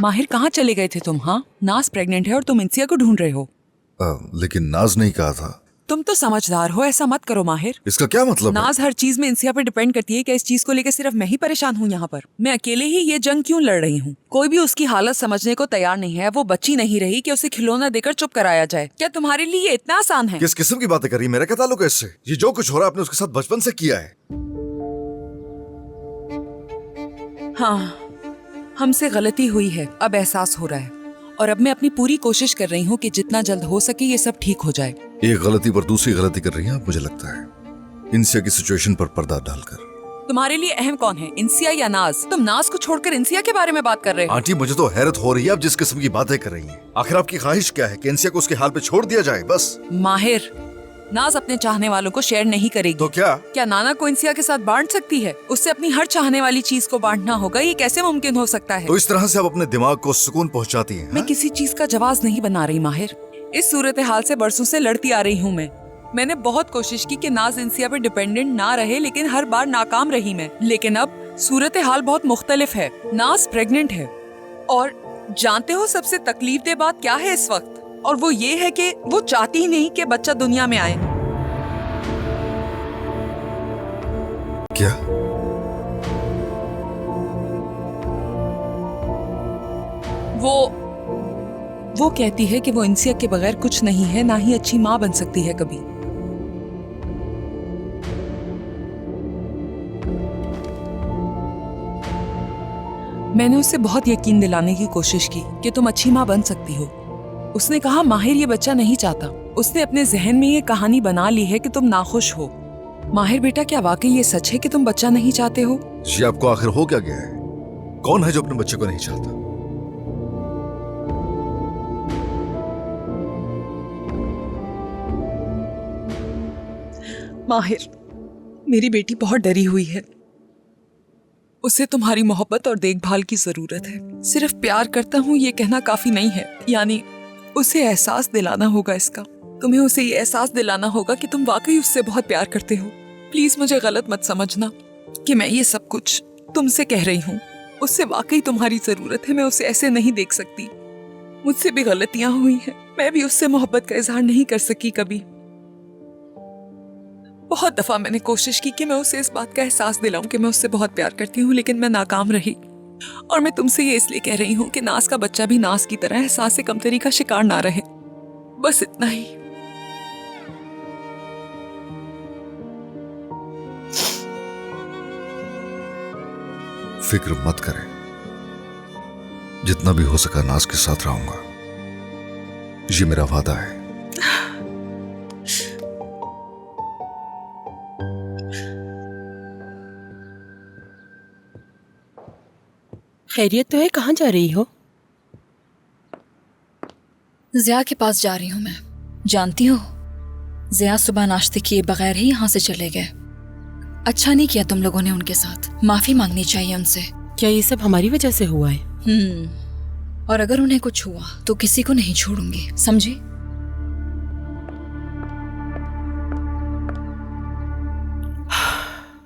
माहिर कहाँ चले गए थे तुम? हाँ, नाज प्रेग्नेंट है और तुम इंसिया को ढूंढ रहे हो। लेकिन नाज नहीं कहा था। तुम तो समझदार हो, ऐसा मत करो माहिर। इसका क्या मतलब नाज हर चीज में इंसिया पर डिपेंड करती है। क्या इस चीज को लेकर सिर्फ मैं ही परेशान हूँ यहाँ पर? मैं अकेले ही ये जंग क्यों लड़ रही हूँ? कोई भी उसकी हालत समझने को तैयार नहीं है। वो बच्ची नहीं रही कि उसे खिलौना देकर चुप कराया जाए। क्या तुम्हारे लिए ये इतना आसान है? किस किस्म की बातें कर रही है? मेरा क्या ताल्लुक है इससे? ये जो कुछ हो रहा है आपने उसके साथ बचपन से किया है। हाँ, हमसे गलती हुई है, अब एहसास हो रहा है। और अब मैं अपनी पूरी कोशिश कर रही हूँ कि जितना जल्द हो सके ये सब ठीक हो जाए। एक गलती पर दूसरी गलती कर रही हैं आप, मुझे लगता है, इंसिया की सिचुएशन पर पर्दा डालकर। तुम्हारे लिए अहम कौन है, इंसिया या नाज? तुम नाज को छोड़कर इंसिया के बारे में बात कर रहे हो। आंटी, मुझे तो हैरत हो रही है आप जिस किस्म की बातें कर रही हैं। आखिर आपकी ख्वाहिश क्या है कि इंसिया को उसके हाल पे छोड़ दिया जाए बस? माहिर, नाज अपने चाहने वालों को शेयर नहीं करेगी। तो क्या नाना को इंसिया के साथ बांट सकती है? उससे अपनी हर चाहने वाली चीज को बांटना होगा। ये कैसे मुमकिन हो सकता है? तो इस तरह से आप अपने दिमाग को सुकून पहुंचाती हैं? मैं किसी चीज का जवाब नहीं बना रही माहिर। इस सूरत हाल से बरसों से लड़ती आ रही हूँ मैं। मैंने बहुत कोशिश की कि नाज इंसिया पर डिपेंडेंट ना रहे, लेकिन हर बार नाकाम रही मैं। लेकिन अब सूरत हाल बहुत मुख्तलिफ है। नाज प्रेग्नेंट है और जानते हो सबसे तकलीफदेह बात क्या है इस वक्त? और वो ये है कि वो चाहती ही नहीं कि बच्चा दुनिया में आए। क्या? वो कहती है कि वो इंसिया के बगैर कुछ नहीं है, ना ही अच्छी माँ बन सकती है कभी। मैंने उसे बहुत यकीन दिलाने की कोशिश की कि तुम अच्छी माँ बन सकती हो। उसने कहा माहिर ये बच्चा नहीं चाहता। उसने अपने जहन में ये कहानी बना ली है कि तुम नाखुश हो। माहिर बेटा, क्या वाकई ये सच है कि तुम बच्चा नहीं चाहते हो? जी, आपको आखिर हो क्या गया है? कौन है जो अपने बच्चे को नहीं चाहता? माहिर, मेरी बेटी बहुत डरी हुई है। उसे तुम्हारी मोहब्बत और देखभाल की जरूरत है। सिर्फ प्यार करता हूँ ये कहना काफी नहीं है, यानी उसे एहसास दिलाना होगा इसका। तुम्हें उसे ये एहसास दिलाना होगा कि तुम वाकई उससे बहुत प्यार करते हो। प्लीज मुझे गलत मत समझना कि मैं ये सब कुछ तुमसे कह रही हूँ। उससे वाकई तुम्हारी जरूरत है। मैं उसे ऐसे नहीं देख सकती। मुझसे भी गलतियां हुई हैं। मैं भी उससे मोहब्बत का इजहार नहीं कर सकी कभी। बहुत दफा मैंने कोशिश की कि मैं उसे इस बात का एहसास दिलाऊं कि मैं उससे बहुत प्यार करती हूँ, लेकिन मैं नाकाम रही। और मैं तुमसे ये इसलिए कह रही हूँ कि नाज का बच्चा भी नाज की तरह एहसास से कमतरी का शिकार ना रहे। बस इतना ही। फिक्र मत करें, जितना भी हो सका नाज के साथ रहूंगा, ये मेरा वादा है। खैरियत तो है? कहाँ जा रही हो? ज़िया के पास जा रही हूँ मैं। जानती हो, ज़िया सुबह नाश्ते किए बगैर ही यहाँ से चले गए। अच्छा नहीं किया तुम लोगों ने उनके साथ। माफी मांगनी चाहिए उनसे। क्या ये सब हमारी वजह से हुआ है? और अगर उन्हें कुछ हुआ तो किसी को नहीं छोड़ूंगी, समझी?